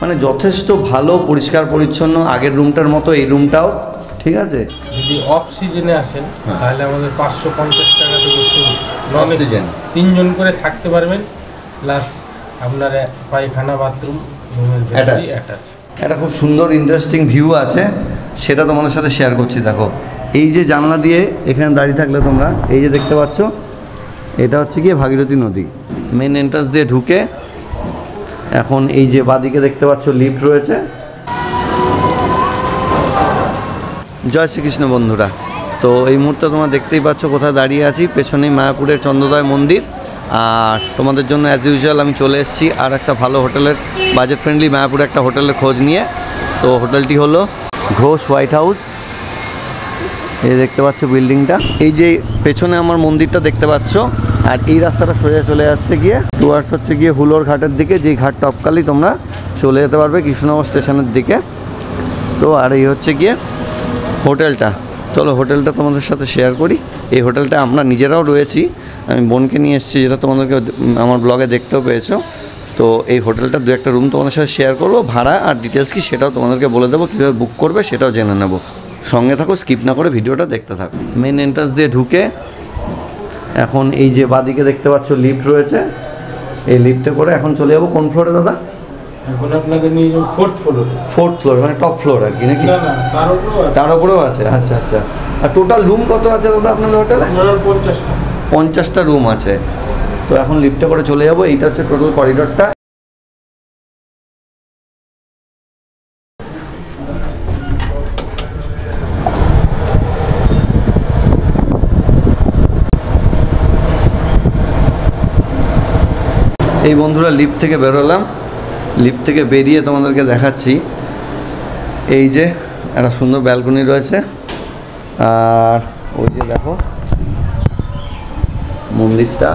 মানে যথেষ্ট ভালো, পরিষ্কার পরিচ্ছন্ন, আগের রুমটার মতো এই রুমটাও। ঠিক আছে, যদি অফ সিজনে আসেন তাহলে আমাদের 550 টাকা থেকে শুরু। নন সিজন 3 জন করে থাকতে পারবেন, প্লাস আপনার পায়খানা বাথরুম রুমের ভেতরেই অ্যাটাচ। একটা খুব সুন্দর ইন্টারেস্টিং ভিউ আছে, সেটা তোমাদের সাথে শেয়ার করছি। দেখো, এই যে জানলা দিয়ে এখানে দাঁড়িয়ে থাকলে তোমরা এই যে দেখতে পাচ্ছ, এটা হচ্ছে গিয়ে ভাগীরথী নদী। মেন এন্ট্রান্স দিয়ে ঢুকে এখন এই যে বাদিকে দেখতে পাচ্ছ লিফট রয়েছে। জয় শ্রীকৃষ্ণ বন্ধুরা, তো এই মুহূর্তে তোমরা দেখতেই পাচ্ছ কোথায় দাঁড়িয়ে আছি, পেছনেই মায়াপুরের চন্দ্রোদয় মন্দির। আর তোমাদের জন্য অ্যাজ ইউজুয়াল আমি চলে এসেছি আর একটা ভালো হোটেলের, বাজেট ফ্রেন্ডলি মায়াপুরে একটা হোটেলের খোঁজ নিয়ে। তো হোটেলটি হলো ঘোষ হোয়াইট হাউস। এই দেখতে পাচ্ছ বিল্ডিংটা, এই যে পেছনে আমার মন্দিরটা দেখতে পাচ্ছ, আর এই রাস্তাটা সোজা চলে যাচ্ছে গিয়ে টুয়ার্স হচ্ছে গিয়ে হুলোর ঘাটের দিকে, যেই ঘাট টপকালেই তোমরা চলে যেতে পারবে কৃষ্ণনগর স্টেশনের দিকে। তো আর এই হচ্ছে গিয়ে হোটেলটা। চলো হোটেলটা তোমাদের সাথে শেয়ার করি। এই হোটেলটা আমরা নিজেরাও রয়েছি, আমি বোনকে নিয়ে এসেছি, যেটা তোমাদেরকে আমার ব্লগে দেখতেও পেয়েছো। তো এই হোটেলটা দু একটা রুম তোমাদের সাথে শেয়ার করবো, ভাড়া আর ডিটেলস কি সেটাও তোমাদেরকে বলে দেবো, কীভাবে বুক করবে সেটাও জেনে নেবো। সঙ্গে থাকো, স্কিপ না করে ভিডিওটা দেখতে থাকো। মেন এন্ট্রান্স দিয়ে ঢুকে এখন এই যে বাদিকে দেখতে পাচ্ছ লিফট রয়েছে, এই লিফটে করে এখন চলে যাবো কোন ফ্লোরে দাদা? এখন আপনাকে নিয়ে যাবো 4th ফ্লোরে। 4th ফ্লোর মানে টপ ফ্লোর আর কি, নাকি? না না, তার উপরেও আছে। আচ্ছা আচ্ছা। আর টোটাল রুম কত আছে দাদা আপনাদের হোটেলে? 50টা রুম আছে। তো এখন লিফটে করে চলে যাবো, এইটা হচ্ছে টোটাল করিডোরটা। এই বন্ধুরা লিফট থেকে বেরোলাম, লিফট থেকে বেরিয়ে তোমাদেরকে দেখাচ্ছি এই যে একটা সুন্দর ব্যালকনি রয়েছে, আর ওই যে দেখো মন্দিরটা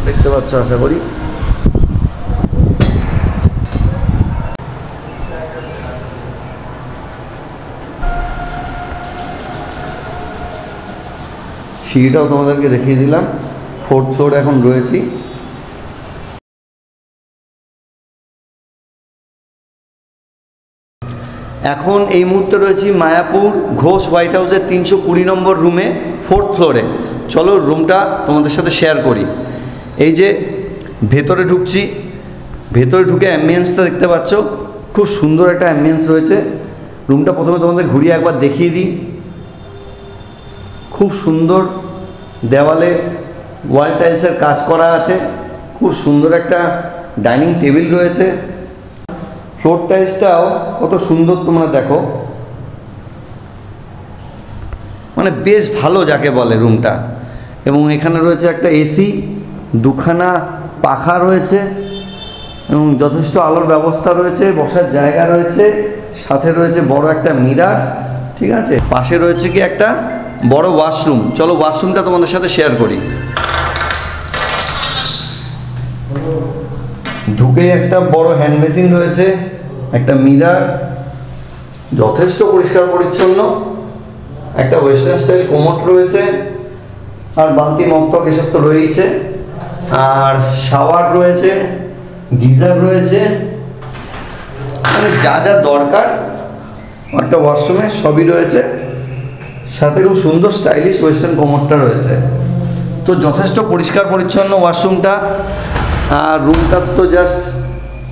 দেখতে পাচ্ছ আশা করি। সিঁড়িটাও তোমাদেরকে দেখিয়ে দিলাম। 4th ফ্লোরে এখন রয়েছি। এখন এই মুহূর্তে রয়েছি মায়াপুর ঘোষ হোয়াইট হাউসের 320 নম্বর রুমে, 4th ফ্লোরে। চলো রুমটা তোমাদের সাথে শেয়ার করি। এই যে ভেতরে ঢুকছি, ভেতরে ঢুকে অ্যাম্বিয়েন্সটা দেখতে পাচ্ছ, খুব সুন্দর একটা অ্যাম্বিয়েন্স রয়েছে। রুমটা প্রথমে তোমাদের ঘুরিয়ে একবার দেখিয়ে দিই। খুব সুন্দর, দেওয়ালে ওয়াল টাইলসের কাজ করা আছে, খুব সুন্দর একটা ডাইনিং টেবিল রয়েছে। ফ্লোর টাইলসটাও কত সুন্দর তোমরা দেখো, মানে বেশ ভালো যাকে বলে রুমটা। এবং এখানে রয়েছে একটা এসি, দুখানা পাখা রয়েছে, এবং যথেষ্ট আলোর ব্যবস্থা রয়েছে, বসার জায়গা রয়েছে, সাথে রয়েছে বড় একটা মিরার। ঠিক আছে, পাশে রয়েছে কি একটা বড় ওয়াশরুম। চলো ওয়াশরুমটা তোমাদের সাথে শেয়ার করি। ঢুকেই একটা বড় হ্যান্ড বেসিন রয়েছে, একটা মিরার, যথেষ্ট পরিষ্কার পরিচ্ছন্ন, একটা ওয়েস্টার্ন স্টাইল কোমোড রয়েছে, আর বালতি মগটক এসব তো রয়েছে, আর শাওয়ার রয়েছে, গিজার রয়েছে, মানে যা যা দরকার একটা ওয়াশরুমে সবই রয়েছে। সাথে খুব সুন্দর স্টাইলিশ ওয়েস্টার্ন কোমোডটা রয়েছে। তো যথেষ্ট পরিষ্কার পরিচ্ছন্ন ওয়াশরুমটা, আর রুমটার তো জাস্ট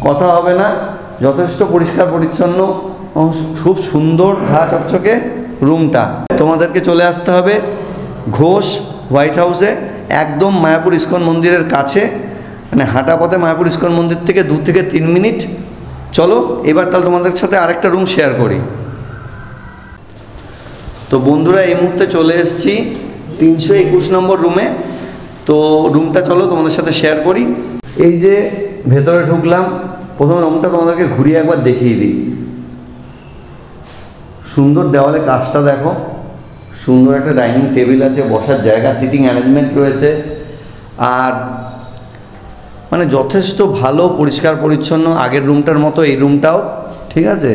কথা হবে না, যথেষ্ট পরিষ্কার পরিচ্ছন্ন, খুব সুন্দর ঝা চকচকে রুমটা। তোমাদেরকে চলে আসতে হবে ঘোষ হোয়াইট হাউসে, একদম মায়াপুর ইস্কন মন্দিরের কাছে, মানে হাঁটা পথে মায়াপুর ইস্কন মন্দির থেকে 2 থেকে 3 মিনিট। চলো এবার তাহলে তোমাদের সাথে আরেকটা রুম শেয়ার করি। তো বন্ধুরা এই মুহূর্তে চলে এসেছি 321 নম্বর রুমে। তো রুমটা চলো তোমাদের সাথে শেয়ার করি। এই যে ভেতরে ঢুকলাম, প্রথমে রুমটা তোমাদেরকে ঘুরিয়ে একবার দেখিয়ে দিই। সুন্দর দেওয়ালে কাজটা দেখো, সুন্দর একটা ডাইনিং টেবিল আছে, বসার জায়গা, সিটিং অ্যারেঞ্জমেন্ট রয়েছে, আর মানে যথেষ্ট ভালো, পরিষ্কার পরিচ্ছন্ন, আগের রুমটার মতো এই রুমটাও। ঠিক আছে,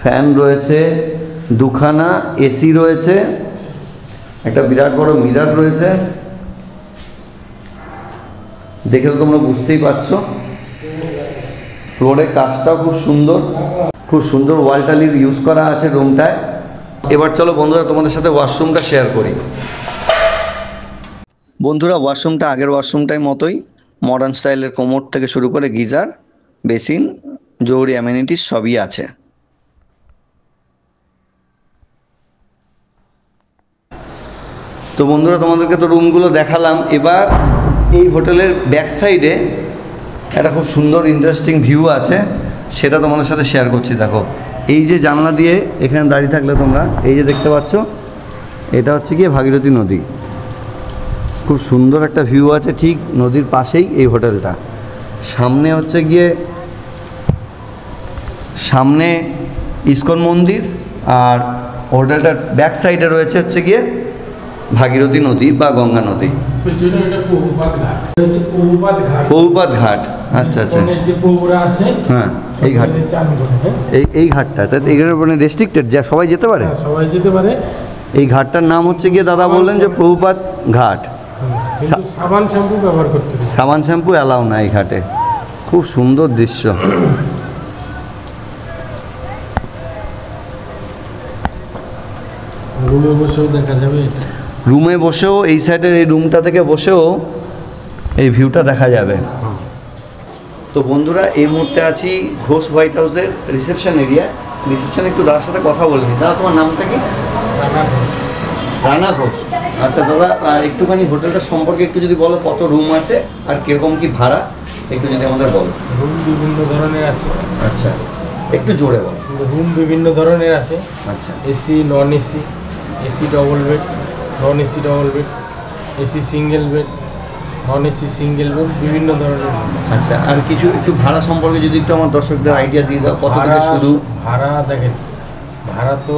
ফ্যান রয়েছে, দুখানা এসি রয়েছে, একটা বিরাট বড় মিরার রয়েছে, দেখে তো তোমরা বুঝতেই পারছো। ফ্লোরের কাজটাও খুব সুন্দর ওয়াল টালির ইউজ করা আছে রুমটায়। এবার চলো বন্ধুরা তোমাদের সাথে ওয়াশরুমটা শেয়ার করি। বন্ধুরা ওয়াশরুমটা আগের ওয়াশরুমটাই মতোই, মডার্ন স্টাইলের কোমোড থেকে শুরু করে গিজার, বেসিন, জরুরি অ্যামেনিটিস সবই আছে। তো বন্ধুরা তোমাদেরকে তো রুমগুলো দেখালাম। এবার এই হোটেলের ব্যাক সাইডে একটা খুব সুন্দর ইন্টারেস্টিং ভিউ আছে, সেটা তোমাদের সাথে শেয়ার করছি। দেখো এই যে জানলা দিয়ে এখানে দাঁড়িয়ে থাকলে তোমরা এই যে দেখতে পাচ্ছ, এটা হচ্ছে গিয়ে ভাগীরথী নদী। খুব সুন্দর একটা ভিউ আছে ঠিক নদীর পাশেই এই হোটেলটা। সামনে হচ্ছে গিয়ে ইসকন মন্দির, আর হোটেলটার ব্যাক সাইডে রয়েছে হচ্ছে গিয়ে ভাগীরথী নদী বা গঙ্গা নদী, প্রভুপাদ ঘাট। আচ্ছা আচ্ছা, হ্যাঁ এই ঘাট, এই ঘাটটা এখানে মানে রেস্ট্রিক্টেড, যা সবাই যেতে পারে, সবাই যেতে পারে। এই ঘাটটার নাম হচ্ছে গিয়ে দাদা বললেন যে প্রভুপাদ ঘাট। সাবান শ্যাম্পু ব্যবহার করতে হবে, সাবান শ্যাম্পু অ্যালাউ না এই ঘাটে। খুব সুন্দর দৃশ্য। রুমে বসেও দেখা যাবে, রুমে বসেও এই সাইডের এই রুমটা থেকে বসেও এই ভিউটা দেখা যাবে। তো বন্ধুরা এই মুহূর্তে আছি ঘোষ হোয়াইট হাউসের রিসেপশন এরিয়া। রিসেপশনে একটু দাদার সাথে কথা বলে নিই। দাদা তোমার নামটা কি? রানা ঘোষ। আচ্ছা দাদা, একটুখানি হোটেলটা সম্পর্কে একটু যদি বলো, কত রুম আছে আর কিরকম কি ভাড়া একটু যদি আমাদের বলো। রুম বিভিন্ন ধরনের আছে। আচ্ছা একটু জোরে বলো। রুম বিভিন্ন ধরনের আছে। আচ্ছা, AC, non AC, AC double bed, non AC double bed, AC single bed, non AC single bed, বিভিন্ন ধরনের। আচ্ছা আর কিছু একটু ভাড়া সম্পর্কে যদি একটু আমার দর্শকদের আইডিয়া দিয়ে দাও, কত থেকে শুরু? ভাড়া দেখেন, ভাড়া তো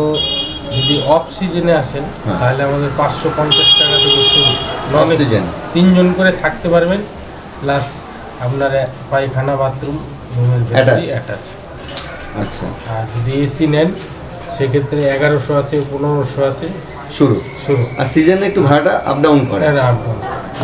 যদি অফ সিজনে আসেন তাহলে আমাদের 550 টাকা থেকে শুরু। নন এসি 3 জন করে থাকতে পারবেন, প্লাস আপনার পায়খানা বাথরুম রুমের ভেতরেই অ্যাটাচ। আচ্ছা, আর যদি এসি নেন সেক্ষেত্রে 1100 আছে, 1500 আছে শুরু। আর সিজনে একটু ভাড়াটা আপ ডাউন করে।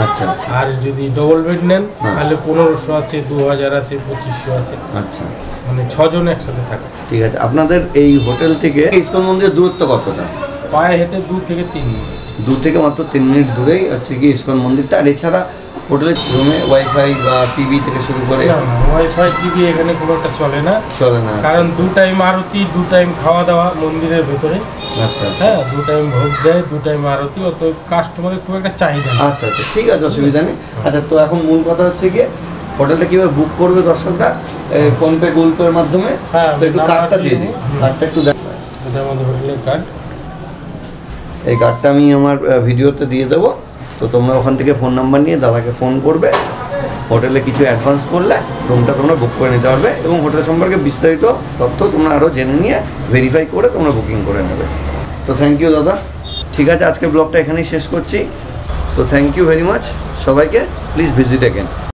আচ্ছা আচ্ছা। আর যদি ডবল বেড নেন তাহলে 1500 আছে, 2000 আছে, 2500 আছে। আচ্ছা, মানে 6 জন একসাথে থাকে। ঠিক আছে। আপনাদের এই হোটেল থেকে ইসকন মন্দিরের দূরত্ব কতটা? পায়ে হেঁটে 2 থেকে 3 মিনিট। 2 থেকে মাত্র 3 মিনিট দূরেই হচ্ছে কি ইসকন মন্দিরটা। আর এছাড়া হোটেলের রুমে ওয়াইফাই বা টিভি থেকে শুরু করে? ওয়াইফাই টিভি এখানে কোনো একটা চলে না। কারণ 2 টাইম আরতি, 2 টাইম খাওয়া দাওয়া মন্দিরের ভেতরে। আচ্ছা হ্যাঁ, 2 টাইম ভোগ দেয়, 2 টাইম আরতি। অত কাস্টমারের খুব একটা চাহিদা নেই। আচ্ছা আচ্ছা, ঠিক আছে, অসুবিধা নেই। আচ্ছা, তো এখন মূল কথা হচ্ছে গিয়ে হোটেলটা কীভাবে বুক করবে দর্শকরা? ফোনপে, গুগল পের মাধ্যমে? হ্যাঁ, তো একটু কার্ডটা দিয়ে দিই। কার্ডটা একটু দেখ। এটা আমাদের হোটেলের কার্ড। এই কার্ডটা আমি আমার ভিডিওতে দিয়ে দেবো। তো তোমরা ওখান থেকে ফোন নাম্বার নিয়ে দাদাকে ফোন করবে, হোটেলে কিছু অ্যাডভান্স করলে রুমটা তোমরা বুক করে নিতে পারবে, এবং হোটেল সম্পর্কে বিস্তারিত তথ্য তোমরা আরও জেনে নিয়ে ভেরিফাই করে তোমরা বুকিং করে নেবে। তো থ্যাংক ইউ দাদা। ঠিক আছে, আজকের ব্লগটা এখানেই শেষ করছি। তো থ্যাংক ইউ ভেরি মাচ সবাইকে। Please visit again.